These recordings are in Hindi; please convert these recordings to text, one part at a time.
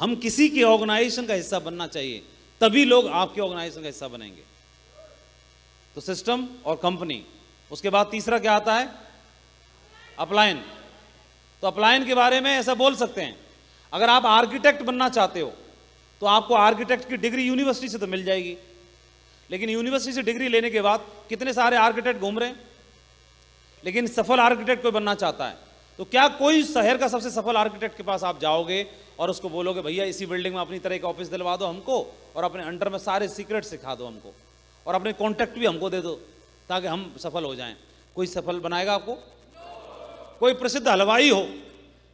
हम किसी के ऑर्गेनाइजेशन का हिस्सा बनना चाहिए, तभी लोग आपके ऑर्गेनाइजेशन का हिस्सा बनेंगे। तो सिस्टम और कंपनी। उसके बाद तीसरा क्या आता है? अपलाइन। तो अपलाइन के बारे में ऐसा बोल सकते हैं, अगर आप आर्किटेक्ट बनना चाहते हो तो आपको आर्किटेक्ट की डिग्री यूनिवर्सिटी से तो मिल जाएगी, लेकिन यूनिवर्सिटी से डिग्री लेने के बाद कितने सारे आर्किटेक्ट घूम रहे हैं, लेकिन सफल आर्किटेक्ट कोई बनना चाहता है तो क्या कोई शहर का सबसे सफल आर्किटेक्ट के पास आप जाओगे और उसको बोलोगे भैया इसी बिल्डिंग में अपनी तरह एक ऑफिस दिलवा दो हमको और अपने अंडर में सारे सीक्रेट सिखा दो हमको और अपने कॉन्टैक्ट भी हमको दे दो ताकि हम सफल हो जाएं? कोई सफल बनाएगा आपको? कोई प्रसिद्ध हलवाई हो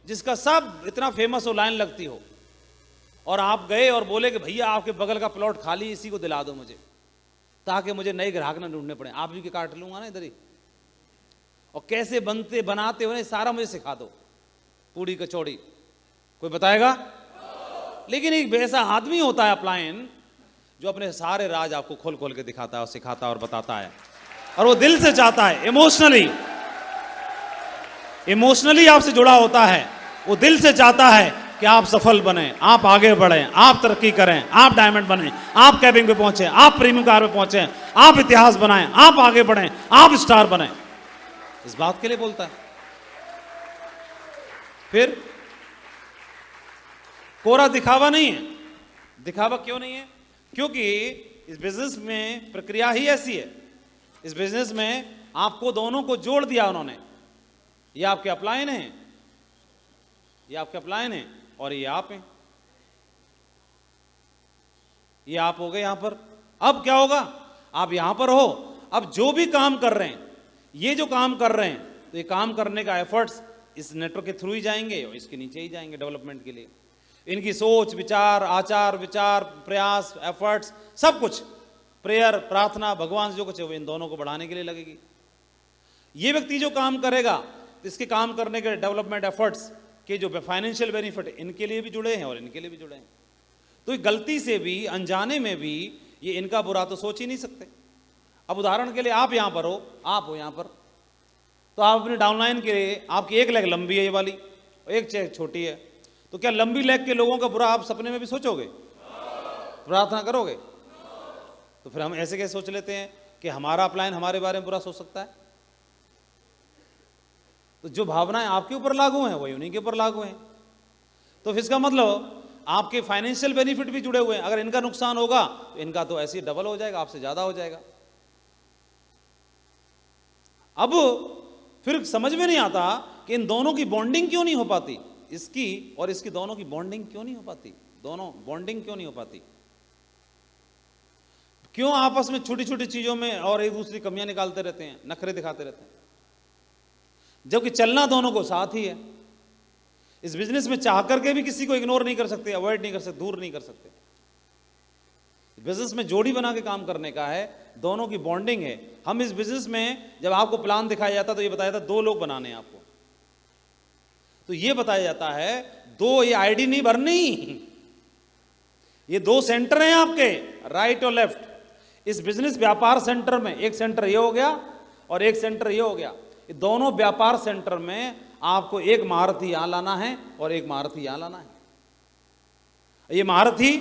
जिसका सब इतना फेमस हो, लाइन लगती हो, और आप गए और बोले कि भैया आपके बगल का प्लॉट खाली, इसी को दिला दो मुझे ताकि मुझे नए ग्राहक ना ढूंढने पड़े, आप भी के काट लूंगा ना इधर ही, और कैसे बनते बनाते हो सारा मुझे सिखा दो, पूड़ी कचौड़ी। कोई बताएगा? लेकिन एक वैसा आदमी होता है अपलायन जो अपने सारे राज आपको खोल खोल के दिखाता है और सिखाता है और बताता है, और वो दिल से चाहता है, इमोशनली आपसे जुड़ा होता है, वो दिल से चाहता है कि आप सफल बने, आप आगे बढ़ें, आप तरक्की करें, आप डायमंड बने, आप कैबिन पे पहुंचे, आप प्रीमियम कार पे पहुंचे, आप इतिहास बनाएं, आप आगे बढ़ें, आप स्टार बने। इस बात के लिए बोलता है। फिर कोरा दिखावा नहीं है। दिखावा क्यों नहीं है? क्योंकि इस बिजनेस में प्रक्रिया ही ऐसी है। इस बिजनेस में आपको दोनों को जोड़ दिया उन्होंने। ये आपके अपलायन हैं, ये आपके अपलायन हैं और ये आप हैं, ये आप हो गए यहां पर। अब क्या होगा? आप यहां पर हो, अब जो भी काम कर रहे हैं, ये जो काम कर रहे हैं, तो ये काम करने का एफर्ट्स इस नेटवर्क के थ्रू ही जाएंगे और इसके नीचे ही जाएंगे डेवलपमेंट के लिए। इनकी सोच, विचार, आचार विचार, प्रयास, एफर्ट्स, सब कुछ, प्रेयर, प्रार्थना, भगवान से जो कुछ है वो इन दोनों को बढ़ाने के लिए लगेगी। ये व्यक्ति जो काम करेगा, इसके काम करने के डेवलपमेंट एफर्ट्स के जो फाइनेंशियल बेनिफिट इनके लिए भी जुड़े हैं और इनके लिए भी जुड़े हैं। तो गलती से भी, अनजाने में भी ये इनका बुरा तो सोच ही नहीं सकते। अब उदाहरण के लिए आप यहां पर हो, आप हो यहां पर, तो आप अपने डाउनलाइन के लिए, आपकी एक लेग लंबी है ये वाली और एक चेक छोटी है, तो क्या लंबी लेग के लोगों का बुरा आप सपने में भी सोचोगे? प्रार्थना करोगे? तो फिर हम ऐसे कैसे सोच लेते हैं कि हमारा अपलायन हमारे बारे में बुरा सोच सकता है? तो जो भावनाएं आपके ऊपर लागू हैं वही उन्हीं के ऊपर लागू हैं। तो फिर इसका मतलब आपके फाइनेंशियल बेनिफिट भी जुड़े हुए हैं। अगर इनका नुकसान होगा तो इनका तो ऐसे ही डबल हो जाएगा, आपसे ज्यादा हो जाएगा। अब फिर समझ में नहीं आता कि इन दोनों की बॉन्डिंग क्यों नहीं हो पाती, इसकी और इसकी दोनों की बॉन्डिंग क्यों नहीं हो पाती, दोनों बॉन्डिंग क्यों नहीं हो पाती? क्यों आपस में छोटी छोटी चीजों में और एक दूसरी कमियां निकालते रहते हैं, नखरे दिखाते रहते हैं, जबकि चलना दोनों को साथ ही है। इस बिजनेस में चाह करके भी किसी को इग्नोर नहीं कर सकते, अवॉइड नहीं कर सकते, दूर नहीं कर सकते। बिजनेस में जोड़ी बना के काम करने का है, दोनों की बॉन्डिंग है। हम इस बिजनेस में जब आपको प्लान दिखाया जाता तो ये बताया जाता 2 लोग बनाने हैं आपको, तो ये बताया जाता है 2, ये आईडी नहीं भरनी, ये 2 सेंटर हैं आपके, राइट और लेफ्ट। इस बिजनेस व्यापार सेंटर में एक सेंटर ये हो गया और एक सेंटर ये हो गया। ये दोनों व्यापार सेंटर में आपको एक महारथी यहां लाना है और एक महारथी यहां लाना है। ये महारथी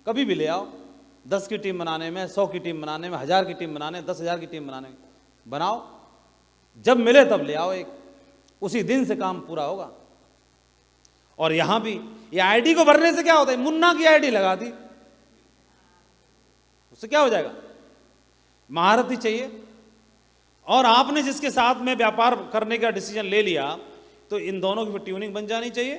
कभी भी ले आओ, 10 की टीम बनाने में, 100 की टीम बनाने में, 1000 की टीम बनाने में, 10,000 की टीम बनाने में, बनाओ, जब मिले तब ले आओ, एक उसी दिन से काम पूरा होगा। और यहां भी ये आईडी को भरने से क्या होता है? मुन्ना की आईडी लगा दी, उससे क्या हो जाएगा? महारथी चाहिए। और आपने जिसके साथ में व्यापार करने का डिसीजन ले लिया, तो इन दोनों की भी ट्यूनिंग बन जानी चाहिए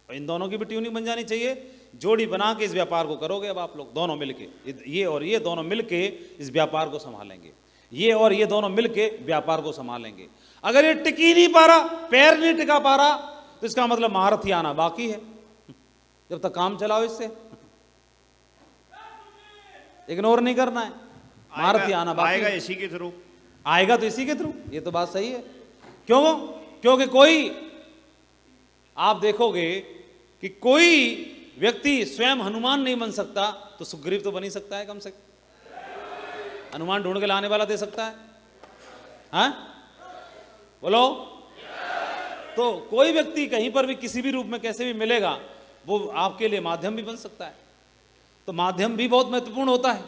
और इन दोनों की भी ट्यूनिंग बन जानी चाहिए। जोड़ी बना के इस व्यापार को करोगे। अब आप लोग दोनों मिलके, ये और ये दोनों मिलके इस व्यापार को संभालेंगे, ये और ये दोनों मिलके व्यापार को संभालेंगे। अगर ये टिक ही नहीं पा रहा, पैर नहीं टिका पा रहा, तो इसका मतलब महारथी आना बाकी है। जब तक काम चलाओ, इससे इग्नोर नहीं करना है, महारथी आना बाकी आएगा इसी के थ्रू, आएगा तो इसी के थ्रू। ये तो बात सही है। क्यों? क्योंकि कोई, आप देखोगे कि कोई व्यक्ति स्वयं हनुमान नहीं बन सकता, तो सुग्रीव तो बन ही सकता है कम से कम। हनुमान ढूंढ के लाने वाला दे सकता है, हाँ? बोलो। तो कोई व्यक्ति कहीं पर भी किसी भी रूप में कैसे भी मिलेगा, वो आपके लिए माध्यम भी बन सकता है। तो माध्यम भी बहुत महत्वपूर्ण होता है।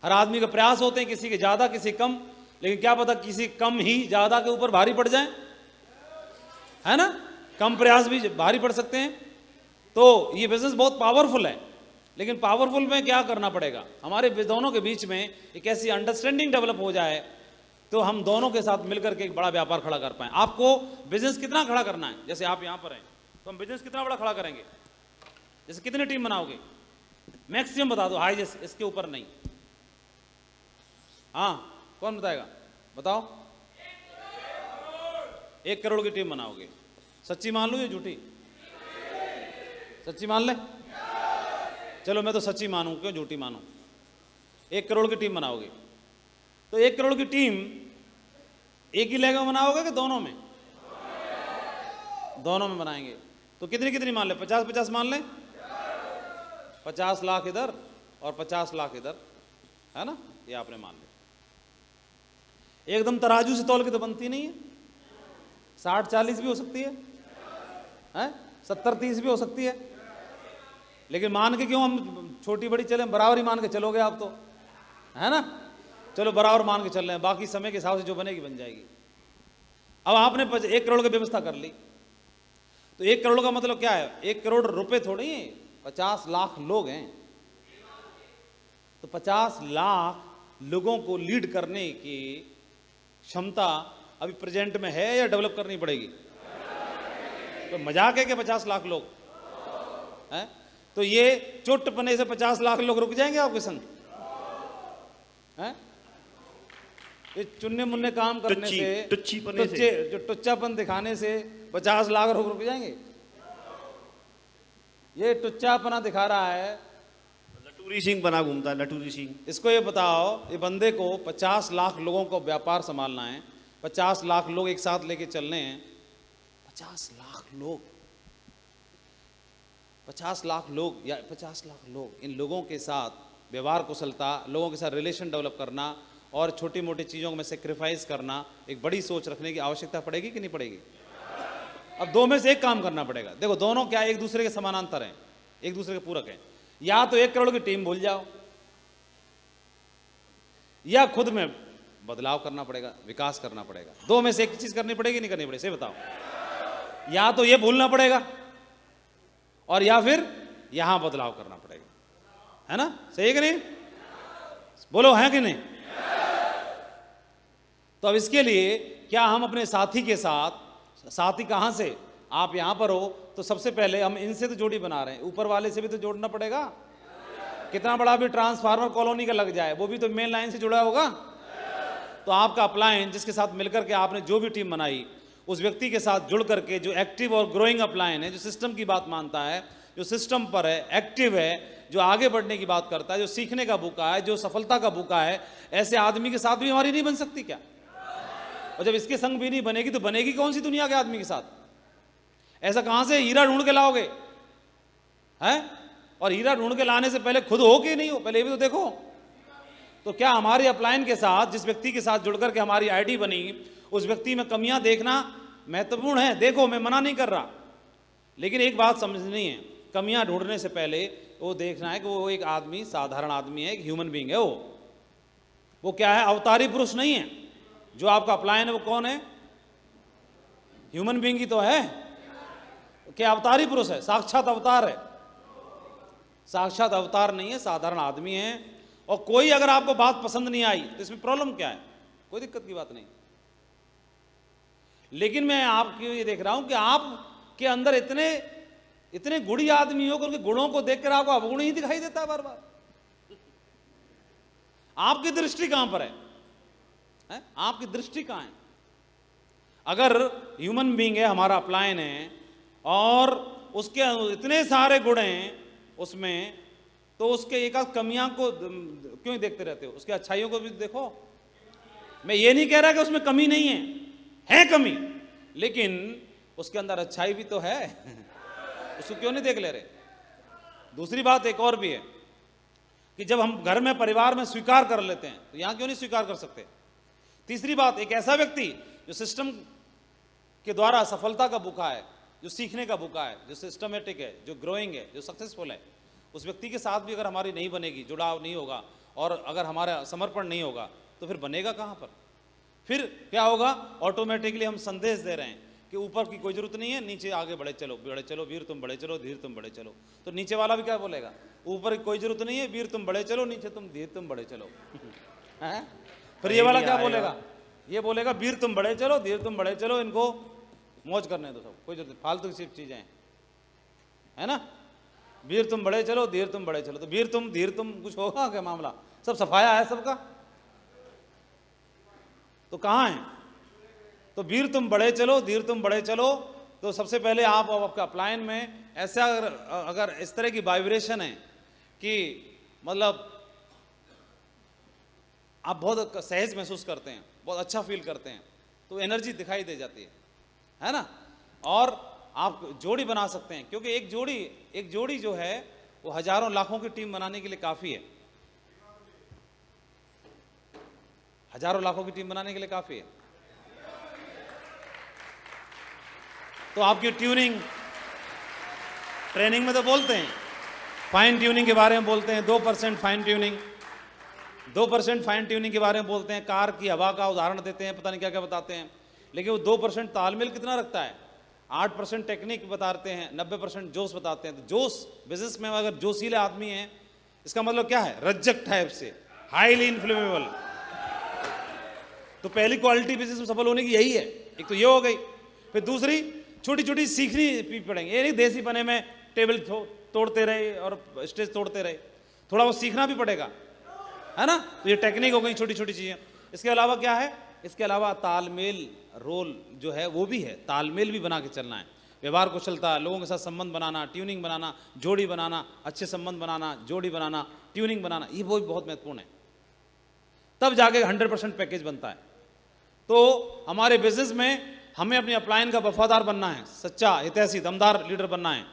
हर आदमी का प्रयास होते हैं, किसी के ज़्यादा किसी कम, लेकिन क्या पता किसी कम ही ज़्यादा के ऊपर भारी पड़ जाए, है ना। कम प्रयास भी भारी पड़ सकते हैं। तो ये बिजनेस बहुत पावरफुल है, लेकिन पावरफुल में क्या करना पड़ेगा, हमारे दोनों के बीच में एक ऐसी अंडरस्टैंडिंग डेवलप हो जाए तो हम दोनों के साथ मिलकर के एक बड़ा व्यापार खड़ा कर पाएं। आपको बिजनेस कितना खड़ा करना है, जैसे आप यहां पर हैं तो हम बिजनेस कितना बड़ा खड़ा करेंगे, जैसे कितनी टीम बनाओगे, मैक्सिमम बता दो, हाई जैसे इसके ऊपर नहीं। हाँ, कौन बताएगा, बताओ। 1 करोड़ की टीम बनाओगे। सच्ची मान लो या झूठी? सच्ची मान ले? चलो मैं तो सच्ची मानूं, क्यों झूठी मानूं। 1 करोड़ की टीम बनाओगे तो 1 करोड़ की टीम एक ही लेग में बनाओगे कि दोनों में? दोनों में बनाएंगे। तो कितनी कितनी मान ले, 50-50 मान ले। 50 लाख इधर और 50 लाख इधर, है ना, ये आपने मान लिया। एकदम तराजू से तौल के तो बनती नहीं है। 60-40 भी हो सकती है, 70-30 भी हो सकती है, लेकिन मान के क्यों हम छोटी बड़ी चलें, बराबर ही मान के चलोगे आप तो, है ना। चलो बराबर मान के चल रहे हैं, बाकी समय के हिसाब से जो बनेगी बन जाएगी। अब आपने 1 करोड़ की व्यवस्था कर ली, तो 1 करोड़ का मतलब क्या है, 1 करोड़ रुपए थोड़ी है, 50 लाख लोग हैं। तो 50 लाख लोगों को लीड करने की क्षमता अभी प्रेजेंट में है या डेवलप करनी पड़ेगी? तो मजाक है कि 50 लाख लोग हैं? तो ये चुटपने से 50 लाख लोग रुक जाएंगे आपके संग, हैं? ये चुन्ने मुन्ने काम करने से, जो टुच्चापन दिखाने से 50 लाख रुक जाएंगे? ये टुच्चापना दिखा रहा है, लटूरी सिंह बना घूमता है, लटूरी सिंह। इसको ये बताओ, ये बंदे को 50 लाख लोगों को व्यापार संभालना है, 50 लाख लोग एक साथ लेके चलने हैं। 50 लाख लोग, 50 लाख लोग या 50 लाख लोग, इन लोगों के साथ व्यवहार कुशलता, लोगों के साथ रिलेशन डेवलप करना और छोटी मोटी चीज़ों में सेक्रीफाइस करना, एक बड़ी सोच रखने की आवश्यकता पड़ेगी कि नहीं पड़ेगी? अब 2 में से एक काम करना पड़ेगा। देखो दोनों क्या एक दूसरे के समानांतर हैं, एक दूसरे के पूरक हैं। या तो 1 करोड़ की टीम भूल जाओ, या खुद में बदलाव करना पड़ेगा, विकास करना पड़ेगा। 2 में से एक चीज करनी पड़ेगी, नहीं करनी पड़ेगी, सही बताओ। या तो ये भूलना पड़ेगा और या फिर यहां बदलाव करना पड़ेगा, है ना, सही है कि नहीं? बोलो है कि नहीं? तो अब इसके लिए क्या हम अपने साथी के साथ, साथी कहां से, आप यहां पर हो तो सबसे पहले हम इनसे तो जोड़ी बना रहे हैं, ऊपर वाले से भी तो जोड़ना पड़ेगा। कितना बड़ा भी ट्रांसफार्मर कॉलोनी का लग जाए, वो भी तो मेन लाइन से जुड़ा होगा। तो आपका अपलायन, जिसके साथ मिलकर के आपने जो भी टीम बनाई, उस व्यक्ति के साथ जुड़ करके जो एक्टिव और ग्रोइंग अपलायन है, जो सिस्टम की बात मानता है, जो सिस्टम पर है, एक्टिव है, जो आगे बढ़ने की बात करता है, जो सीखने का भूखा है, जो सफलता का भूखा है, ऐसे आदमी के साथ भी हमारी नहीं बन सकती क्या? और जब इसके संग भी नहीं बनेगी तो बनेगी कौन सी दुनिया के आदमी के साथ? ऐसा कहां से हीरा ढूंढ के लाओगे, हैं? और हीरा ढूंढ के लाने से पहले खुद हो कि नहीं हो, पहले भी तो देखो। तो क्या हमारे अपलायन के साथ, जिस व्यक्ति के साथ जुड़कर के हमारी आईडी बनी, उस व्यक्ति में कमियां देखना महत्वपूर्ण है। देखो मैं मना नहीं कर रहा, लेकिन एक बात समझनी है, कमियां ढूंढने से पहले वो देखना है कि वो एक आदमी, साधारण आदमी है, एक ह्यूमन बीइंग है। वो क्या है, अवतारी पुरुष नहीं है। जो आपका अपलायन है वो कौन है? ह्यूमन बीइंग ही तो है। क्या अवतारी पुरुष है? साक्षात अवतार है। साक्षात अवतार नहीं है, साधारण आदमी है। और कोई अगर आपको बात पसंद नहीं आई तो इसमें प्रॉब्लम क्या है? कोई दिक्कत की बात नहीं। लेकिन मैं आपको ये देख रहा हूं कि आपके अंदर इतने गुणी आदमी हो कि उनके गुणों को देखकर आपको अवगुण ही दिखाई देता है बार बार। आपकी दृष्टि कहां पर है? आपकी दृष्टि कहां है? अगर ह्यूमन बीइंग है, हमारा अपलायन है, और उसके इतने सारे गुण हैं उसमें, तो उसके एक आध कमियां को क्यों देखते रहते हो? उसके अच्छाइयों को भी देखो। मैं ये नहीं कह रहा कि उसमें कमी नहीं है कमी, लेकिन उसके अंदर अच्छाई भी तो है। उसको क्यों नहीं देख ले रहे? दूसरी बात एक और भी है कि जब हम घर में, परिवार में स्वीकार कर लेते हैं तो यहां क्यों नहीं स्वीकार कर सकते? तीसरी बात, एक ऐसा व्यक्ति जो सिस्टम के द्वारा सफलता का भूखा है, जो सीखने का भूखा है, जो सिस्टमेटिक है, जो ग्रोइंग है, जो सक्सेसफुल है, उस व्यक्ति के साथ भी अगर हमारी नहीं बनेगी, जुड़ाव नहीं होगा और अगर हमारा समर्पण नहीं होगा तो फिर बनेगा कहाँ पर? फिर क्या होगा? ऑटोमेटिकली हम संदेश दे रहे हैं कि ऊपर की कोई जरूरत नहीं है, नीचे आगे बढ़े चलो वीर तुम बढ़े चलो, धीर तुम बढ़े चलो। तो नीचे वाला भी क्या बोलेगा? ऊपर की कोई जरूरत नहीं है, वीर तुम बढ़े चलो, नीचे तुम धीर तुम बढ़े चलो। हैं? फिर ये वाला क्या बोलेगा? ये बोलेगा वीर तुम बढ़े चलो, धीर तुम बढ़े चलो, इनको मौज करने दो, सब कोई जरूरत नहीं, फालतू की सिर्फ चीजें हैं, है ना? वीर तुम बढ़े चलो, धीर तुम बढ़े चलो। तो वीर तुम धीर तुम कुछ होगा क्या मामला? सब सफाया है सबका, तो कहाँ है? तो वीर तुम बढ़े चलो, धीर तुम बढ़े चलो। तो सबसे पहले आप आपका अपलायन में ऐसा अगर इस तरह की वाइब्रेशन है कि मतलब आप बहुत सहज महसूस करते हैं, बहुत अच्छा फील करते हैं, तो एनर्जी दिखाई दे जाती है ना? और आप जोड़ी बना सकते हैं, क्योंकि एक जोड़ी जो है वो हजारों लाखों की टीम बनाने के लिए काफ़ी है। हजारों लाखों की टीम बनाने के लिए काफ़ी है। तो आपकी ट्यूनिंग ट्रेनिंग में तो बोलते हैं, फाइन ट्यूनिंग के बारे में बोलते हैं, 2% फाइन ट्यूनिंग, 2% फाइन ट्यूनिंग के बारे में बोलते हैं, कार की हवा का उदाहरण देते हैं, पता नहीं क्या क्या बताते हैं। लेकिन वो 2% तालमेल कितना रखता है? 8% टेक्निक बताते हैं, 90% जोश बताते हैं। तो जोश, बिजनेस में अगर जोशीले आदमी है, इसका मतलब क्या है? रज्जक टाइप से, हाईली इन्फ्लेमेबल। तो पहली क्वालिटी बिजनेस में सफल होने की यही है। एक तो ये हो गई, फिर दूसरी छोटी छोटी सीखनी पड़ेंगी। ये नहीं देसी बने में टेबल तोड़ते रहे और स्टेज तोड़ते रहे, थोड़ा वो सीखना भी पड़ेगा, है ना? तो ये टेक्निक हो गई, छोटी छोटी चीजें। इसके अलावा क्या है? इसके अलावा तालमेल रोल जो है वो भी है, तालमेल भी बना के चलना है, व्यवहार कुशलता, लोगों के साथ संबंध बनाना, ट्यूनिंग बनाना, जोड़ी बनाना, अच्छे संबंध बनाना, जोड़ी बनाना, ट्यूनिंग बनाना, ये वो भी बहुत महत्वपूर्ण है। तब जाके 100% पैकेज बनता है। तो हमारे बिजनेस में हमें अपनी अपलायन का वफादार बनना है, सच्चा हितैषी दमदार लीडर बनना है।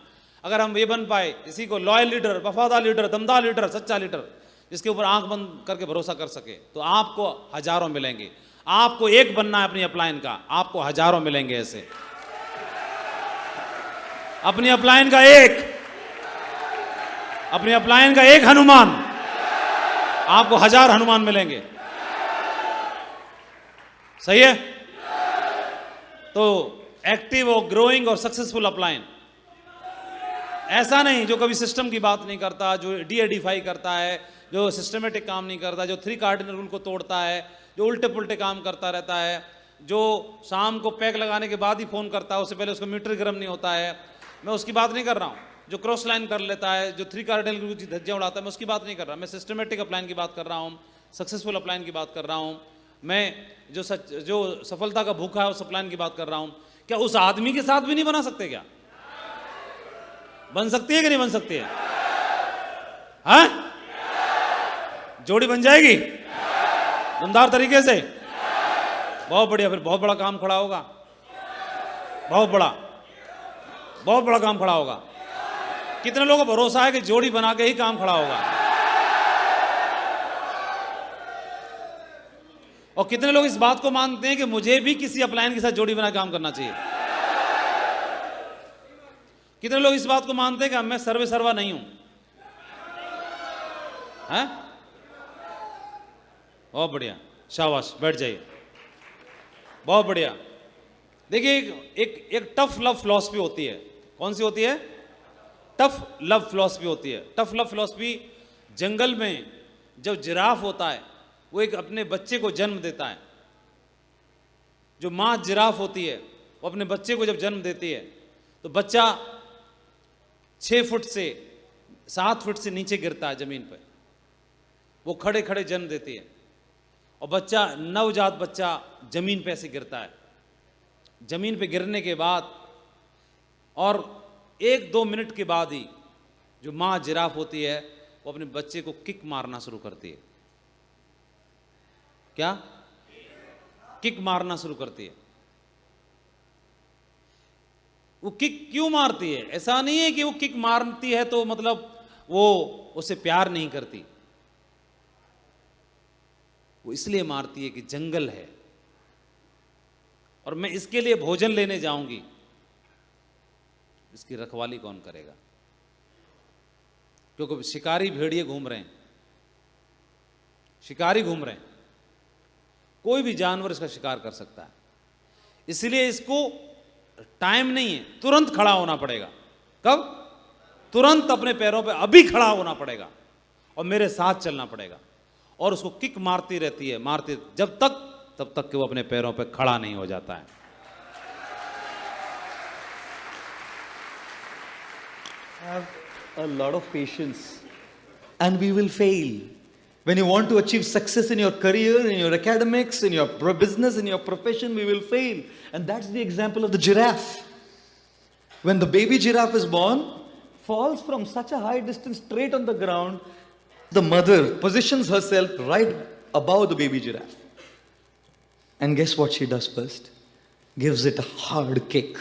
अगर हम ये बन पाए, इसी को लॉयल लीडर, वफादार लीडर, दमदार लीडर, सच्चा लीडर, जिसके ऊपर आंख बंद करके भरोसा कर सके, तो आपको हजारों मिलेंगे। आपको एक बनना है अपनी अपलायन का, आपको हजारों मिलेंगे ऐसे। अपनी अपलायन का एक, अपनी अपलायन का एक हनुमान, आपको 1000 हनुमान मिलेंगे। सही है? तो एक्टिव और ग्रोइंग और सक्सेसफुल अपलायन, ऐसा नहीं जो कभी सिस्टम की बात नहीं करता, जो डीएडिफाई करता है, जो सिस्टमेटिक काम नहीं करता, जो 3 कार्डिनल रूल को तोड़ता है, जो उल्टे पुल्टे काम करता रहता है, जो शाम को पैक लगाने के बाद ही फोन करता है, उससे पहले उसका मीटर गर्म नहीं होता है, मैं उसकी बात नहीं कर रहा हूँ। जो क्रॉस लाइन कर लेता है, जो 3 कार्डिनल रूल की धज्जियां उड़ाता है, मैं उसकी बात नहीं कर रहा। मैं सिस्टमेटिक अपलायन की बात कर रहा हूँ, सक्सेसफुल अपलायन की बात कर रहा हूँ। मैं जो सफलता का भूखा है उस अपलायन की बात कर रहा हूं। क्या उस आदमी के साथ भी नहीं बना सकते? क्या बन सकती है कि नहीं बन सकती है? हाँ, जोड़ी बन जाएगी दमदार तरीके से। बहुत बढ़िया, फिर बहुत बड़ा काम खड़ा होगा, बहुत बड़ा काम खड़ा होगा। कितने लोगों को भरोसा है कि जोड़ी बना के ही काम खड़ा होगा? और कितने लोग इस बात को मानते हैं कि मुझे भी किसी अपलायन के साथ जोड़ी बना काम करना चाहिए? कितने लोग इस बात को मानते हैं कि मैं सर्वा नहीं हूं? हैं? बहुत बढ़िया, शाबाश, बैठ जाइए। बहुत बढ़िया। देखिए, एक टफ लव फिलॉसफी होती है। कौन सी होती है? टफ लव फिलॉसफी होती है। टफ लव फिलॉसफी, जंगल में जब जिराफ होता है, वो एक अपने बच्चे को जन्म देता है। जो माँ जिराफ होती है, वो अपने बच्चे को जब जन्म देती है, तो बच्चा 6 फुट से 7 फुट से नीचे गिरता है जमीन पर। वो खड़े खड़े जन्म देती है, और बच्चा, नवजात बच्चा जमीन पे ऐसे गिरता है। जमीन पे गिरने के बाद और 1-2 मिनट के बाद ही जो माँ जिराफ होती है, वो अपने बच्चे को किक मारना शुरू करती है। क्या? किक मारना शुरू करती है। वो किक क्यों मारती है? ऐसा नहीं है कि वो किक मारती है तो मतलब वो उससे प्यार नहीं करती। वो इसलिए मारती है कि जंगल है और मैं इसके लिए भोजन लेने जाऊंगी, इसकी रखवाली कौन करेगा? क्योंकि शिकारी भेड़िए घूम रहे हैं, शिकारी घूम रहे हैं, कोई भी जानवर इसका शिकार कर सकता है। इसलिए इसको टाइम नहीं है, तुरंत खड़ा होना पड़ेगा। कब? तुरंत अपने पैरों पे अभी खड़ा होना पड़ेगा और मेरे साथ चलना पड़ेगा। और उसको किक मारती रहती है, मारती जब तक, तब तक कि वो अपने पैरों पे खड़ा नहीं हो जाता है। Have a lot of patience and we will fail. When you want to achieve success in your career, in your academics, in your business, in your profession, we will fail. And that's the example of the giraffe. When the baby giraffe is born, falls from such a high distance straight on the ground, the mother positions herself right above the baby giraffe. And guess what she does first? Gives it a hard kick.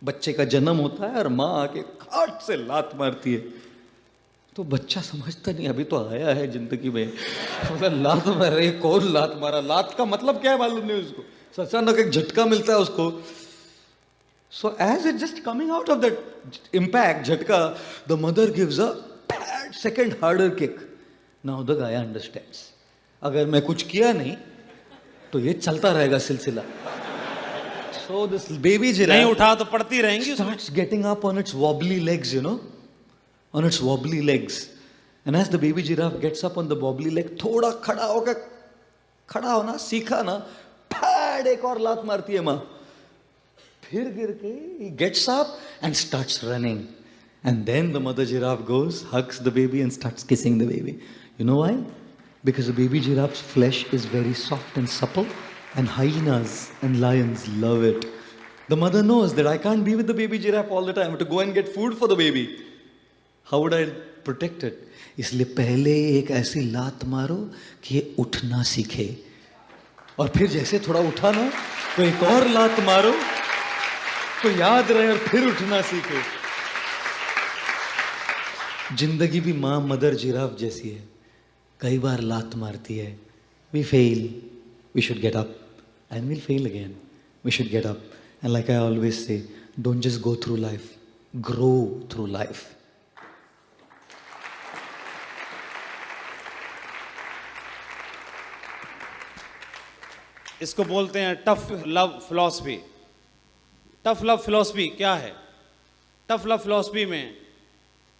बच्चे का जन्म होता है और माँ आके हाथ से लात मारती है, तो बच्चा समझता नहीं अभी तो आया है जिंदगी में, मतलब लात मार रही है, कौन लात मारा, लात का मतलब क्या है मालूम नहीं उसको, अचानक एक झटका मिलता है उसको. So as it's just coming out of that impact, झटका, the mother gives a second harder kick. Now the guy understands. अगर मैं कुछ किया नहीं तो ये चलता रहेगा सिलसिला. So this baby giraffe नहीं उठा तो पड़ती रहेंगी, starts getting up on its wobbly legs, you know, on its wobbly legs. And as the baby giraffe gets up on the wobbly leg, थोड़ा खड़ा होकर, खड़ा होना सीखा ना, फैड एक और लात मारती है माँ. फिर गिर के he gets up and starts running. And then the mother giraffe goes, hugs the baby and starts kissing the baby. You know why? Because the baby giraffe's flesh is very soft and supple, and hyenas and lions love it. The mother knows that I can't be with the baby giraffe all the time. I have to go and get food for the baby. How would I protect it? इसलिए पहले एक ऐसी लात मारो कि ये उठना सीखे, और फिर जैसे थोड़ा उठा ना तो एक और लात मारो तो याद रहे और फिर उठना सीखे. जिंदगी भी माँ मदर जिराफ जैसी है, कई बार लात मारती है. We fail, we should get up, and we'll fail again. We should get up, and like I always say, don't just go through life, grow through life. इसको बोलते हैं tough love philosophy. Tough love philosophy क्या है? टफ लव फिलॉसफी में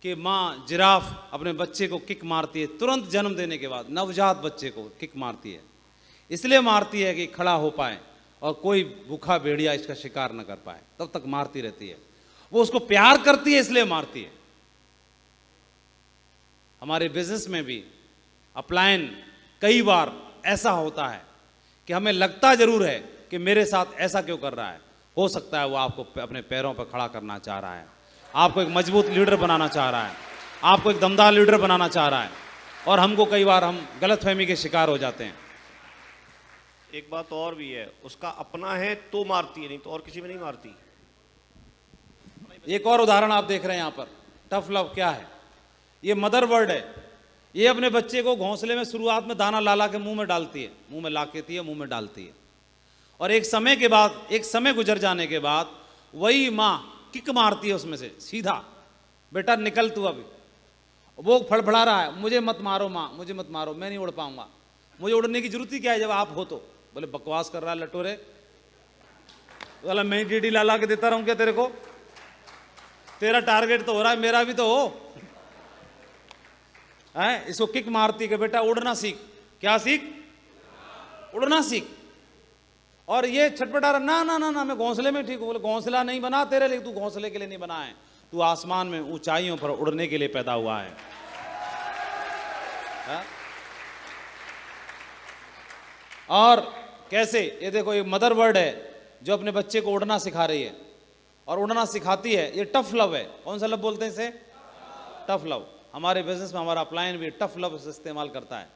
कि माँ जिराफ अपने बच्चे को किक मारती है, तुरंत जन्म देने के बाद नवजात बच्चे को किक मारती है. इसलिए मारती है कि खड़ा हो पाए और कोई भूखा भेड़िया इसका शिकार न कर पाए, तब तक मारती रहती है. वो उसको प्यार करती है इसलिए मारती है. हमारे बिजनेस में भी अपलायन कई बार ऐसा होता है कि हमें लगता जरूर है कि मेरे साथ ऐसा क्यों कर रहा है. हो सकता है वो आपको अपने पैरों पर खड़ा करना चाह रहा है, आपको एक मजबूत लीडर बनाना चाह रहा है, आपको एक दमदार लीडर बनाना चाह रहा है, और हमको कई बार हम गलतफहमी के शिकार हो जाते हैं. एक बात और भी है, उसका अपना है तो मारती है, नहीं तो और किसी में नहीं मारती. एक और उदाहरण आप देख रहे हैं यहाँ पर. टफ लव क्या है? ये मदर बर्ड है. ये अपने बच्चे को घोंसले में शुरुआत में दाना ला के मुंह में डालती है, मुंह में ला के मुंह में डालती है, और एक समय के बाद, एक समय गुजर जाने के बाद वही माँ किक मारती है उसमें से सीधा, बेटा निकल तू अभी. वो फड़फड़ा रहा है, मुझे मत मारो माँ, मुझे मत मारो, मैं नहीं उड़ पाऊंगा. मुझे उड़ने की जरूरत ही क्या है जब आप हो तो. बोले बकवास कर रहा है लटोरे, बोला मैं डीडी ला के देता रहूं क्या तेरे को? तेरा टारगेट तो हो रहा है, मेरा भी तो हो. है इसको किक मारती है, बेटा उड़ना सीख. क्या सीख? उड़ना सीख. और ये छटपटा रहा, ना ना ना ना मैं घोंसले में ठीक हूं. बोले घोंसला नहीं बना तेरे लिए, तू घोंसले के लिए नहीं बना है, तू आसमान में ऊंचाइयों पर उड़ने के लिए पैदा हुआ है. और कैसे? ये देखो, ये मदर बर्ड है जो अपने बच्चे को उड़ना सिखा रही है, और उड़ना सिखाती है. ये टफ लव है. कौन सा लव बोलते हैं इसे? Tough love. हमारे बिजनेस में हमारा अपलायन भी टफ लव से इस्तेमाल करता है.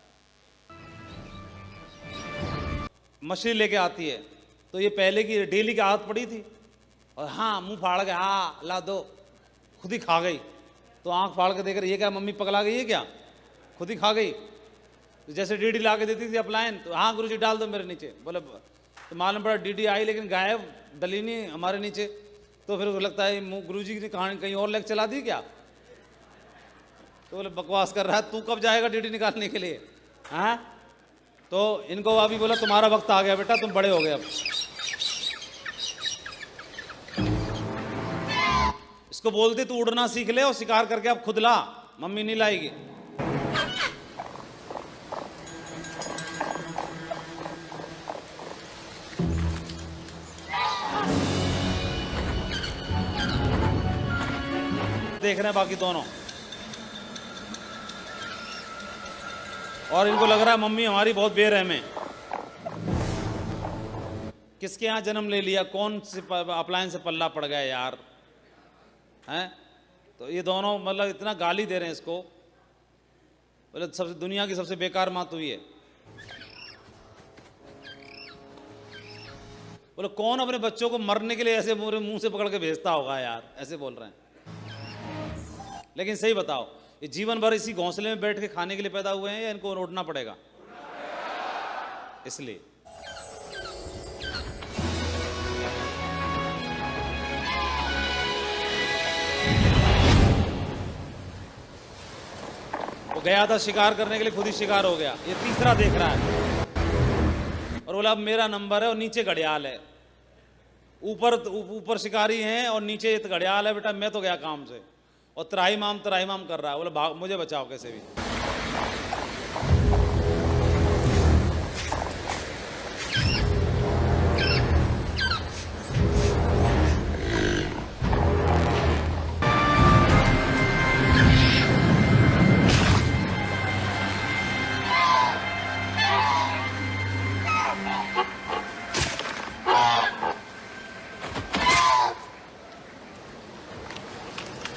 मछली लेके आती है तो ये पहले की डेली की आदत पड़ी थी, और हाँ मुंह फाड़ के हाँ ला दो, खुद ही खा गई. तो आंख फाड़ के देख रही, ये क्या मम्मी पगला गई है क्या, खुद ही खा गई. तो जैसे डीडी ला के देती थी अपलायन, तो हाँ गुरुजी डाल दो मेरे नीचे. बोले तो मालूम पड़ा डीडी आई लेकिन गायब, डली नहीं हमारे नीचे. तो फिर उसको लगता है गुरुजी ने कहानी कहीं और लेक्चर चला दी क्या? तो बोले बकवास कर रहा है, तू कब जाएगा ड्यूटी निकालने के लिए? हाँ, तो इनको अभी बोला तुम्हारा वक्त आ गया बेटा, तुम बड़े हो गए अब। इसको बोलते तू उड़ना सीख ले और शिकार करके अब खुद ला, मम्मी नहीं लाएगी। देख रहे हैं बाकी दोनों, और इनको लग रहा है मम्मी हमारी बहुत बेरहम है। किसके यहाँ जन्म ले लिया, कौन से अप्लायंस से पल्ला पड़ गया यार, हैं? तो ये दोनों मतलब इतना गाली दे रहे हैं इसको, बोले सबसे दुनिया की सबसे बेकार माँ तू ही है। बोले कौन अपने बच्चों को मरने के लिए ऐसे मुंह से पकड़ के भेजता होगा यार, ऐसे बोल रहे हैं। लेकिन सही बताओ, ये जीवन भर इसी घोंसले में बैठ के खाने के लिए पैदा हुए हैं या इनको उड़ना पड़ेगा? इसलिए वो गया था शिकार करने के लिए, खुद ही शिकार हो गया। ये तीसरा देख रहा है और बोला अब मेरा नंबर है, और नीचे घड़ियाल है। ऊपर शिकारी हैं और नीचे ये घड़ियाल है। बेटा मैं तो गया काम से, और त्राही माम कर रहा है। बोले भाग, मुझे बचाओ कैसे भी।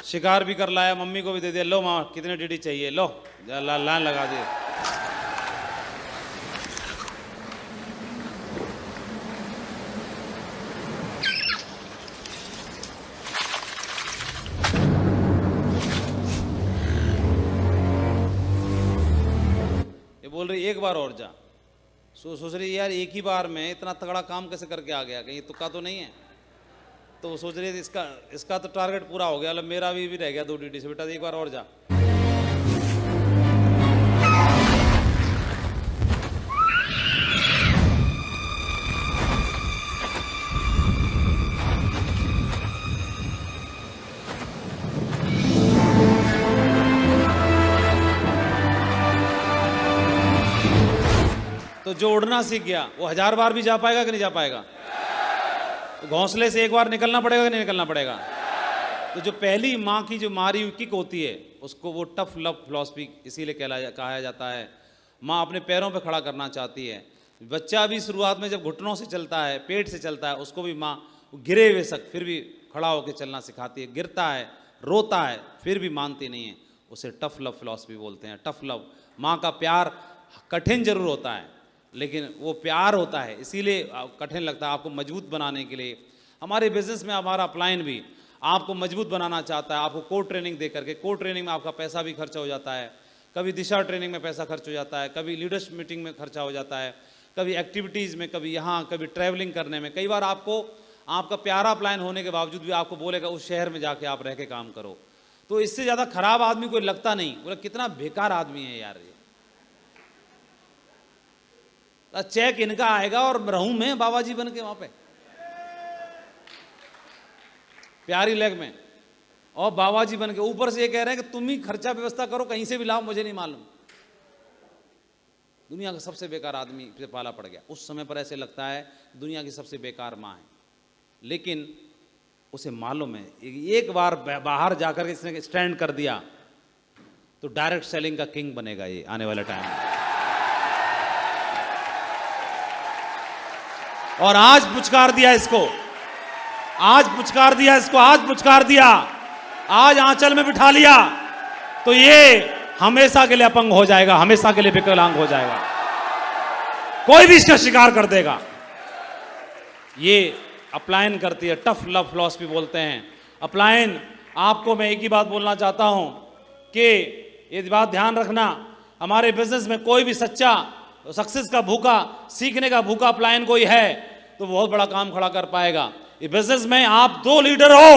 शिकार भी कर लाया, मम्मी को भी दे दिया। लो माँ कितने डीडी चाहिए, लो लाइन लगा दिए। ये बोल रही एक बार और जा। सोच रही यार एक ही बार में इतना तगड़ा काम कैसे करके आ गया, कहीं तुक्का तो नहीं है? तो वो सोच रही थी इसका तो टारगेट पूरा हो गया, मतलब मेरा भी रह गया 2 ड्यूटी से। बेटा एक बार और जा। तो जो उड़ना सीख गया वो 1000 बार भी जा पाएगा कि नहीं जा पाएगा? घोंसले से एक बार निकलना पड़ेगा कि नहीं निकलना पड़ेगा? तो जो पहली माँ की जो मारी हुई किक होती है उसको वो टफ लव फिलॉसफी इसीलिए कहा जाता है। माँ अपने पैरों पे खड़ा करना चाहती है। बच्चा भी शुरुआत में जब घुटनों से चलता है, पेट से चलता है, उसको भी माँ गिरे हुए सक फिर भी खड़ा होकर चलना सिखाती है। गिरता है, रोता है, फिर भी मानती नहीं है। उसे टफ लव फिलॉसफी बोलते हैं। टफ लव, माँ का प्यार कठिन जरूर होता है लेकिन वो प्यार होता है, इसीलिए कठिन लगता है। आपको मजबूत बनाने के लिए हमारे बिजनेस में हमारा अपलाइन भी आपको मजबूत बनाना चाहता है। आपको कोड ट्रेनिंग दे करके, कोड ट्रेनिंग में आपका पैसा भी खर्चा हो जाता है, कभी दिशा ट्रेनिंग में पैसा खर्च हो जाता है, कभी लीडरशिप मीटिंग में खर्चा हो जाता है, कभी एक्टिविटीज़ में, कभी यहाँ, कभी ट्रैवलिंग करने में। कई बार आपको आपका प्यारा अपलाइन होने के बावजूद भी आपको बोलेगा उस शहर में जाके आप रह के काम करो। तो इससे ज़्यादा खराब आदमी कोई लगता नहीं। बोला कितना बेकार आदमी है यार ये, चेक इनका आएगा और रहूं मैं बाबा जी बन के वहां पे प्यारी लेग में, और बाबा जी बन के ऊपर से ये कह रहे हैं कि तुम ही खर्चा व्यवस्था करो, कहीं से भी लाओ, मुझे नहीं मालूम। दुनिया का सबसे बेकार आदमी से पाला पड़ गया। उस समय पर ऐसे लगता है दुनिया की सबसे बेकार माँ है, लेकिन उसे मालूम है एक बार बाहर जाकर के इसने स्टैंड कर दिया तो डायरेक्ट सेलिंग का किंग बनेगा ये आने वाले टाइम में। और आज पुचकार दिया इसको, आज पुचकार दिया इसको, आज पुचकार दिया, आज आंचल में बिठा लिया तो ये हमेशा के लिए अपंग हो जाएगा, हमेशा के लिए विकलांग हो जाएगा। कोई भी इसका शिकार कर देगा। ये अपलायन करती है, टफ लव फिलॉसफी बोलते हैं। अपलायन, आपको मैं एक ही बात बोलना चाहता हूं कि ये बात ध्यान रखना, हमारे बिजनेस में कोई भी सच्चा सक्सेस का भूखा, सीखने का भूखा अपलायन कोई है तो बहुत बड़ा काम खड़ा कर पाएगा। ये बिजनेस में आप दो लीडर हो,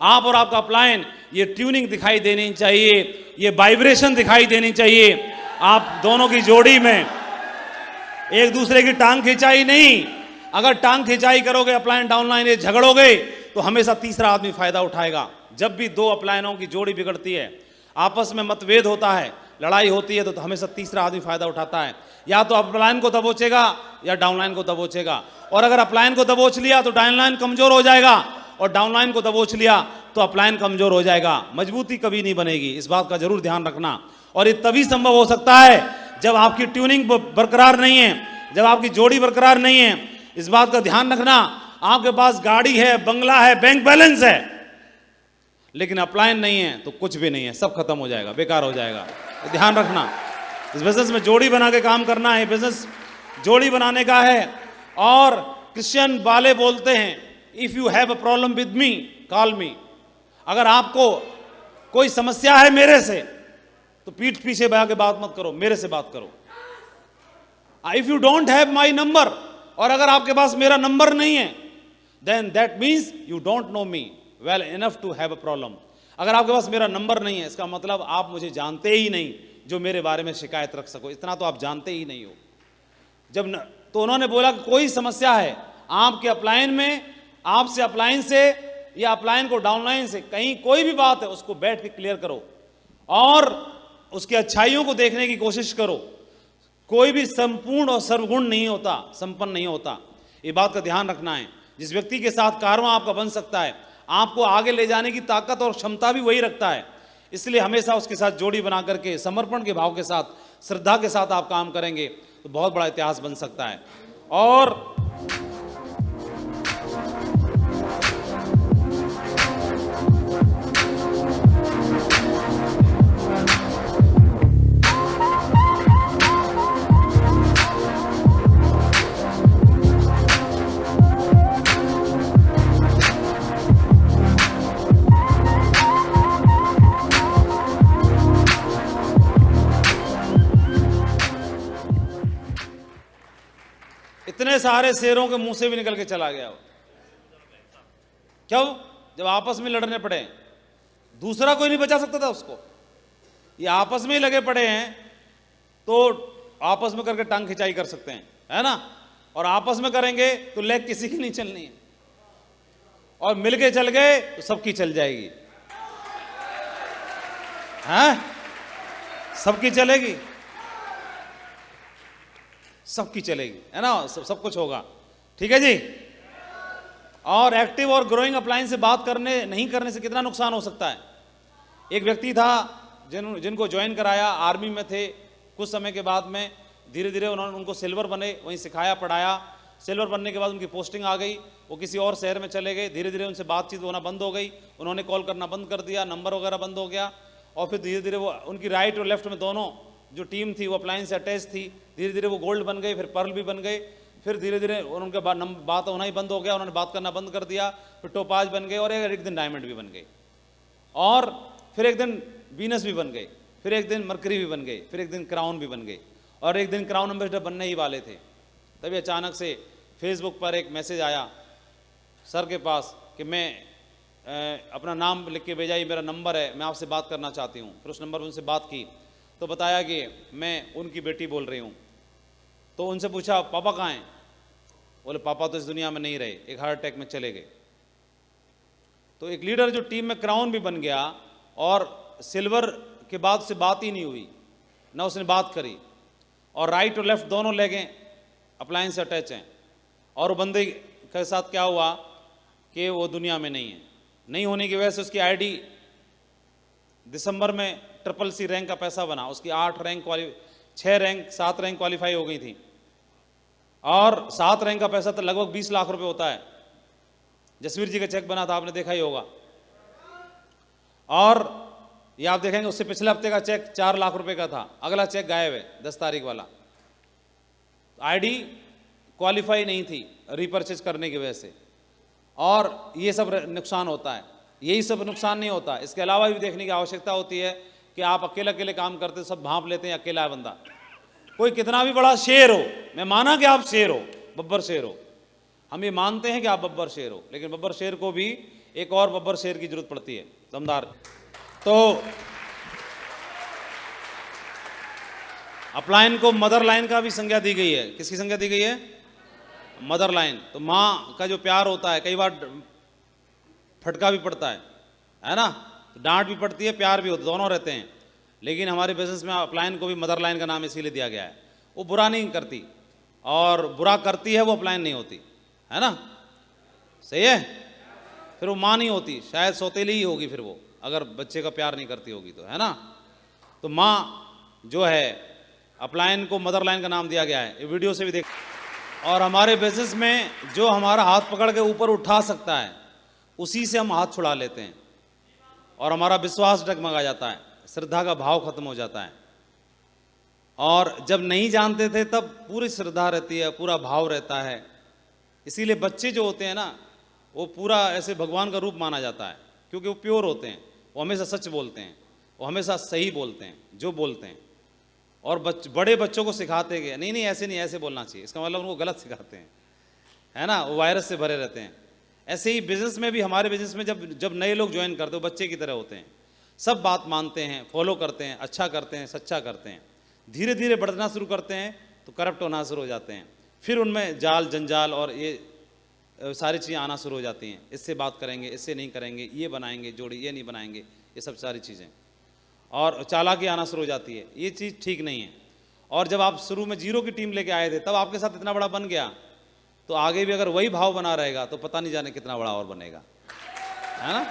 आप और आपका अपलाइन, ये ट्यूनिंग दिखाई देनी चाहिए, ये वाइब्रेशन दिखाई देनी चाहिए। आप दोनों की जोड़ी में एक दूसरे की टांग खिंचाई नहीं। अगर टांग खिंचाई करोगे, अपलाइन डाउनलाइन ये झगड़ोगे, तो हमेशा तीसरा आदमी फायदा उठाएगा। जब भी दो अपलाइनों की जोड़ी बिगड़ती है, आपस में मतभेद होता है, लड़ाई होती है, तो हमेशा तीसरा आदमी फायदा उठाता है। या तो अपलाइन को दबोचेगा या डाउनलाइन को दबोचेगा। और अगर अपलाइन को दबोच लिया तो डाउनलाइन कमजोर हो जाएगा, और डाउनलाइन को दबोच लिया तो अपलाइन कमजोर हो जाएगा। मजबूती कभी नहीं बनेगी, इस बात का जरूर ध्यान रखना। और ये तभी संभव हो सकता है जब आपकी ट्यूनिंग बरकरार नहीं है, जब आपकी जोड़ी बरकरार नहीं है। इस बात का ध्यान रखना, आपके पास गाड़ी है, बंगला है, बैंक बैलेंस है, लेकिन अपलाइन नहीं है तो कुछ भी नहीं है, सब खत्म हो जाएगा, बेकार हो जाएगा। ध्यान रखना, इस बिजनेस में जोड़ी बना के काम करना है, बिजनेस जोड़ी बनाने का है। और क्रिश्चियन वाले बोलते हैं, if you have a problem with me call मी। अगर आपको कोई समस्या है मेरे से, तो पीठ पीछे बहा के बात मत करो, मेरे से बात करो। If you don't have my number, और अगर आपके पास मेरा नंबर नहीं है, then that means you don't know me well enough to have a problem. अगर आपके पास मेरा नंबर नहीं है, इसका मतलब आप मुझे जानते ही नहीं जो मेरे बारे में शिकायत रख सको, इतना तो आप जानते ही नहीं हो। तो उन्होंने बोला कि कोई समस्या है आपके अपलाइन में, आपसे अपलाइन से या अपलाइन को डाउनलाइन से, कहीं कोई भी बात है, उसको बैठ के क्लियर करो और उसकी अच्छाइयों को देखने की कोशिश करो। कोई भी संपूर्ण और सर्वगुण नहीं होता, संपन्न नहीं होता, ये बात का ध्यान रखना है। जिस व्यक्ति के साथ कारवां आपका बन सकता है, आपको आगे ले जाने की ताकत और क्षमता भी वही रखता है। इसलिए हमेशा उसके साथ जोड़ी बना करके, समर्पण के भाव के साथ, श्रद्धा के साथ आप काम करेंगे तो बहुत बड़ा इतिहास बन सकता है। और इतने सारे शेरों के मुंह से भी निकल के चला गया वो। क्यों? जब आपस में लड़ने पड़े, दूसरा कोई नहीं बचा सकता था उसको। ये आपस में ही लगे पड़े हैं, तो आपस में करके टांग खिंचाई कर सकते हैं, है ना। और आपस में करेंगे तो लेग किसी की नहीं चलनी है, और मिलके चल गए तो सबकी चल जाएगी, हैं? सबकी चलेगी, सबकी चलेगी, है ना, सब कुछ होगा। ठीक है जी। और एक्टिव और ग्रोइंग अपलाइन से बात नहीं करने से कितना नुकसान हो सकता है। एक व्यक्ति था जिनको ज्वाइन कराया, आर्मी में थे, कुछ समय के बाद में धीरे धीरे उनको सिल्वर बने, वहीं सिखाया पढ़ाया। सिल्वर बनने के बाद उनकी पोस्टिंग आ गई, वो किसी और शहर में चले गए। धीरे धीरे उनसे बातचीत होना बंद हो गई, उन्होंने कॉल करना बंद कर दिया, नंबर वगैरह बंद हो गया। और फिर धीरे धीरे वो उनकी राइट और लेफ्ट में दोनों जो टीम थी वो अपलाइन से अटैच थी। धीरे धीरे वो गोल्ड बन गए, फिर पर्ल भी बन गए। फिर धीरे धीरे उनके बात होना ही बंद हो गया, उन्होंने बात करना बंद कर दिया। फिर टोपाज बन गए, और एक दिन डायमंड भी बन गए, और फिर एक दिन वीनस भी बन गए, फिर एक दिन मरकरी भी बन गए, फिर एक दिन क्राउन भी बन गए, और एक दिन क्राउन एम्बेसडर बनने ही वाले थे। तभी अचानक से फेसबुक पर एक मैसेज आया सर के पास कि मैं अपना नाम लिख के भेजा, ये मेरा नंबर है, मैं आपसे बात करना चाहती हूँ। फिर उस नंबर पर उनसे बात की तो बताया कि मैं उनकी बेटी बोल रही हूँ। तो उनसे पूछा पापा कहाँ हैं? बोले पापा तो इस दुनिया में नहीं रहे, एक हार्ट अटैक में चले गए। तो एक लीडर जो टीम में क्राउन भी बन गया, और सिल्वर के बाद से बात ही नहीं हुई, ना उसने बात करी, और राइट और लेफ्ट दोनों लेगें अपलाइन से अटैच हैं। और वो बंदे के साथ क्या हुआ कि वो दुनिया में नहीं है। नहीं होने की वजह से उसकी आईडी दिसंबर में CCC रैंक का पैसा बना, उसकी 7 रैंक क्वालिफाई हो गई थी, और 7 रैंक का पैसा तो लगभग 20 लाख रुपए होता है। जसवीर जी का चेक बना था, आपने देखा ही होगा। और ये आप देखेंगे उससे पिछले हफ्ते का चेक 4 लाख रुपए का था, अगला चेक गायब है 10 तारीख वाला। आईडी क्वालिफाई नहीं थी रीपरचेज करने की वजह से, और ये सब नुकसान होता है। यही सब नुकसान नहीं होता, इसके अलावा भी देखने की आवश्यकता होती है कि आप अकेले अकेले काम करते, सब भांप लेते हैं, अकेला है बंदा। कोई कितना भी बड़ा शेर हो, मैं माना कि आप शेर हो, बब्बर शेर हो, हम ये मानते हैं कि आप बब्बर शेर हो, लेकिन बब्बर शेर को भी एक और बब्बर शेर की जरूरत पड़ती है, दमदार। तो अपलाइन को मदर लाइन का भी संज्ञा दी गई है। किसकी संज्ञा दी गई है? Mother line. तो माँ का जो प्यार होता है, कई बार फटका भी पड़ता है ना, तो डांट भी पड़ती है, प्यार भी होता है, दोनों रहते हैं। लेकिन हमारे बिजनेस में अपलाइन को भी मदर लाइन का नाम इसीलिए दिया गया है। वो बुरा नहीं करती, और बुरा करती है वो अपलाइन नहीं होती, है ना, सही है। फिर वो माँ नहीं होती, शायद सौतेली ही होगी फिर वो, अगर बच्चे का प्यार नहीं करती होगी तो, है ना। तो माँ जो है, अपलाइन को मदर लाइन का नाम दिया गया है, ये वीडियो से भी देख। और हमारे बिजनेस में जो हमारा हाथ पकड़ के ऊपर उठा सकता है, उसी से हम हाथ छुड़ा लेते हैं, और हमारा विश्वास डगमगा जाता है, श्रद्धा का भाव खत्म हो जाता है। और जब नहीं जानते थे तब पूरी श्रद्धा रहती है, पूरा भाव रहता है। इसीलिए बच्चे जो होते हैं ना, वो पूरा ऐसे भगवान का रूप माना जाता है, क्योंकि वो प्योर होते हैं, वो हमेशा सच बोलते हैं, वो हमेशा सही बोलते हैं जो बोलते हैं। और बड़े बच्चों को सिखाते गए, नहीं नहीं ऐसे नहीं, ऐसे बोलना चाहिए, इसका मतलब उनको गलत सिखाते हैं, है ना, वो वायरस से भरे रहते हैं। ऐसे ही बिजनेस में भी, हमारे बिजनेस में जब नए लोग ज्वाइन करते हो, बच्चे की तरह होते हैं, सब बात मानते हैं, फॉलो करते हैं, अच्छा करते हैं, सच्चा करते हैं। धीरे धीरे बढ़ना शुरू करते हैं तो करप्ट होना शुरू हो जाते हैं, फिर उनमें जाल जंजाल और ये सारी चीज़ें आना शुरू हो जाती हैं। इससे बात करेंगे, इससे नहीं करेंगे, ये बनाएंगे जोड़ी, ये नहीं बनाएंगे, ये सब सारी चीज़ें, और चालाकी आना शुरू हो जाती है। ये चीज़ ठीक नहीं है। और जब आप शुरू में जीरो की टीम लेके आए थे, तब आपके साथ इतना बड़ा बन गया, तो आगे भी अगर वही भाव बना रहेगा तो पता नहीं जाने कितना बड़ा और बनेगा, है ना।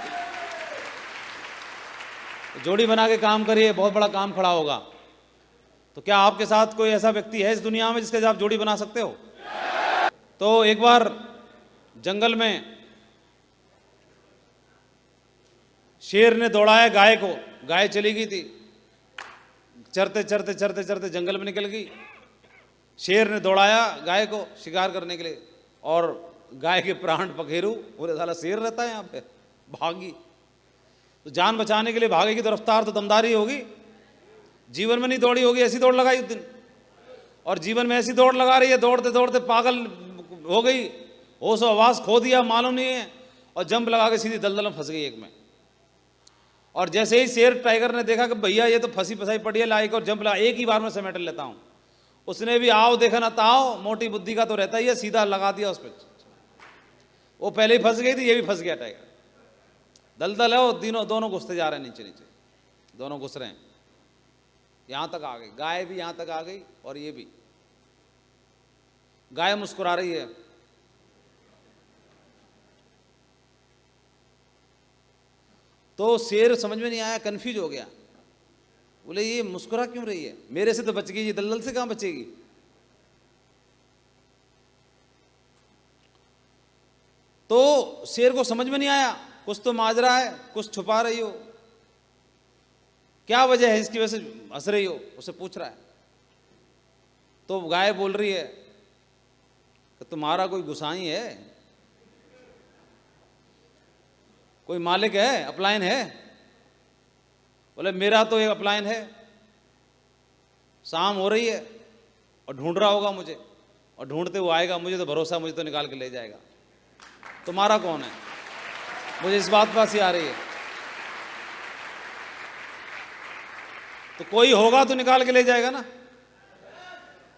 जोड़ी बना के काम करिए, बहुत बड़ा काम खड़ा होगा। तो क्या आपके साथ कोई ऐसा व्यक्ति है इस दुनिया में जिसके साथ आप जोड़ी बना सकते हो? तो एक बार जंगल में शेर ने दौड़ाया गाय को, गाय चली गई थी, चरते चरते चरते चरते जंगल में निकल गई। शेर ने दौड़ाया गाय को शिकार करने के लिए, और गाय के प्राण पखेरु, बोले साला शेर रहता है यहाँ पे, भागी। तो जान बचाने के लिए भागेगी तो रफ्तार तो दमदारी होगी, जीवन में नहीं दौड़ी होगी, ऐसी दौड़ लगाई उस दिन, और जीवन में ऐसी दौड़ लगा रही है, दौड़ते दौड़ते पागल हो गई, होश आवाज खो दिया, मालूम नहीं है, और जंप लगा के सीधी दलदल में फंस गई एक में। और जैसे ही शेर टाइगर ने देखा कि भैया ये तो फंसी फंसाई पड़ी है, लाइक और जंप लगा, एक ही बार में समेट लेता हूँ, उसने भी आओ देखा ना ताओ, मोटी बुद्धि का तो रहता ही है, सीधा लगा दिया उस पर। वो पहले ही फंस गई थी, ये भी फंस गया टाइगर। दलदल है वो, दोनों घुसते जा रहे हैं नीचे नीचे, दोनों घुस रहे हैं, यहां तक आ गई, गाय भी यहां तक आ गई, और ये भी। गाय मुस्कुरा रही है, तो शेर समझ में नहीं आया, कंफ्यूज हो गया, बोले ये मुस्कुरा क्यों रही है, मेरे से तो बच गई, ये दलदल से कहां बचेगी। तो शेर को समझ में नहीं आया, कुछ तो माजरा है, कुछ छुपा रही हो, क्या वजह है इसकी वजह से हंस रही हो, उसे पूछ रहा है। तो गाय बोल रही है कि तुम्हारा कोई गुसाई है, कोई मालिक है, अपलाइन है। बोले मेरा तो एक अपलाइन है, शाम हो रही है और ढूंढ रहा होगा मुझे, और ढूंढते हुए आएगा, मुझे तो भरोसा, मुझे तो निकाल के ले जाएगा। तुम्हारा कौन है, मुझे इस बात पर हंसी आ रही है। तो कोई होगा तो निकाल के ले जाएगा ना।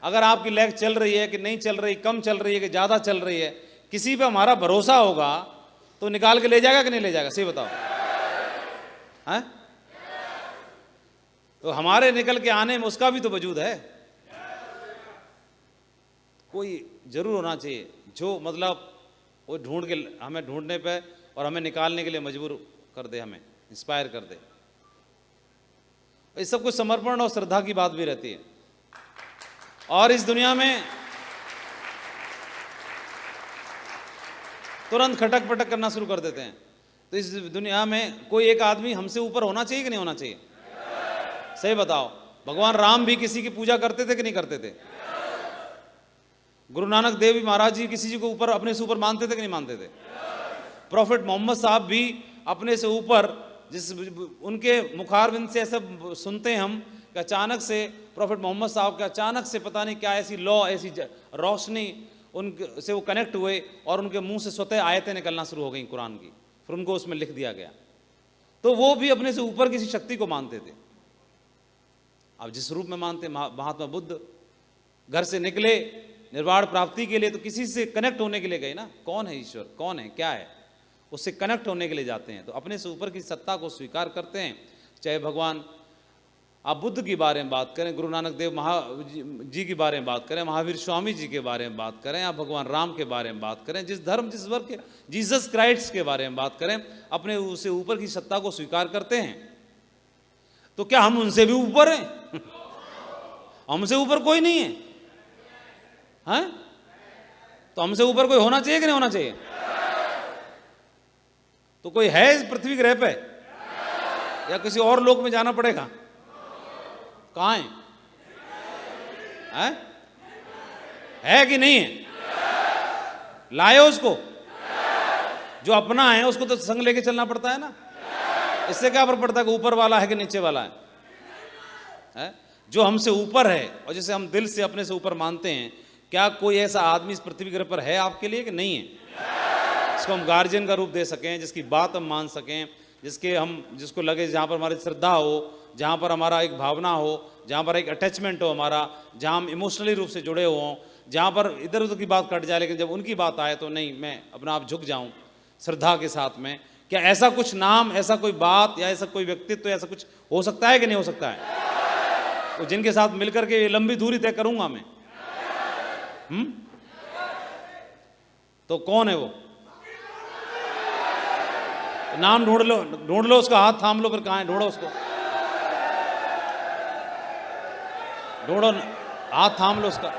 अगर आपकी लेग चल रही है कि नहीं चल रही, कम चल रही है कि ज्यादा चल रही है, किसी पे हमारा भरोसा होगा तो निकाल के ले जाएगा कि नहीं ले जाएगा, सही बताओ, हैं? तो हमारे निकल के आने में उसका भी तो वजूद है। कोई जरूर होना चाहिए जो मतलब वो ढूंढ के हमें ढूंढने पे और हमें निकालने के लिए मजबूर कर दे, हमें इंस्पायर कर दे। इस सब कुछ समर्पण और श्रद्धा की बात भी रहती है। और इस दुनिया में तुरंत खटक पटक करना शुरू कर देते हैं। तो इस दुनिया में कोई एक आदमी हमसे ऊपर होना चाहिए कि नहीं होना चाहिए, सही बताओ। भगवान राम भी किसी की पूजा करते थे कि नहीं करते थे? गुरु नानक देव भी महाराज जी किसी को ऊपर, अपने से ऊपर मानते थे कि नहीं मानते थे? प्रॉफिट मोहम्मद साहब भी अपने से ऊपर, जिस उनके मुखारबिंद से ऐसा सुनते हैं हम कि अचानक से प्रॉफिट मोहम्मद साहब के अचानक से पता नहीं क्या ऐसी लौ, ऐसी रोशनी उनसे वो कनेक्ट हुए और उनके मुंह से स्वतः आयतें निकलना शुरू हो गई कुरान की, फिर उनको उसमें लिख दिया गया। तो वो भी अपने से ऊपर किसी शक्ति को मानते थे। अब जिस रूप में मानते, महात्मा बुद्ध घर से निकले निर्वाण प्राप्ति के लिए, तो किसी से कनेक्ट होने के लिए गए ना। कौन है ईश्वर, कौन है, क्या है, उससे कनेक्ट होने के लिए जाते हैं। तो अपने से ऊपर की सत्ता को स्वीकार करते हैं। चाहे भगवान आप बुद्ध के बारे में बात करें, गुरु नानक देव जी के बारे में बात करें, महावीर स्वामी जी के बारे में बात करें, आप भगवान राम के बारे में बात करें, जिस धर्म जिस वर्ग के जीसस क्राइस्ट के बारे में बात करें, अपने उससे ऊपर की सत्ता को स्वीकार करते हैं। तो क्या हम उनसे भी ऊपर हैं? हमसे ऊपर कोई नहीं है, हैं? तो हमसे ऊपर कोई होना चाहिए कि नहीं होना चाहिए? तो कोई है इस पृथ्वी ग्रह पे, या किसी और लोक में जाना पड़ेगा? कहां है कि नहीं है? लाए उसको, जो अपना है उसको तो संग लेके चलना पड़ता है ना। इससे क्या फर्क पड़ता है कि ऊपर वाला है कि नीचे वाला है? जो हमसे ऊपर है और जिसे हम दिल से अपने से ऊपर मानते हैं, क्या कोई ऐसा आदमी इस पृथ्वी ग्रह पर है आपके लिए कि नहीं है? जिसको हम गार्जियन का रूप दे सकें, जिसकी बात हम मान सकें, जिसको लगे जहाँ पर हमारी श्रद्धा हो, जहाँ पर हमारा एक भावना हो, जहाँ पर एक अटैचमेंट हो हमारा, जहाँ हम इमोशनली रूप से जुड़े हों, जहाँ पर इधर उधर की बात कट जाए लेकिन जब उनकी बात आए तो नहीं, मैं अपना आप झुक जाऊँ श्रद्धा के साथ में। क्या ऐसा कुछ नाम, ऐसा कोई बात या ऐसा कोई व्यक्तित्व, ऐसा कुछ हो सकता है कि नहीं हो सकता है? तो जिनके साथ मिलकर के लंबी दूरी तय करूंगा मैं, तो कौन है वो? नाम ढूंढ लो उसका, हाथ थाम लो, फिर कहाँ है? ढूंढो उसको, ढूंढो, हाथ थाम लो उसका।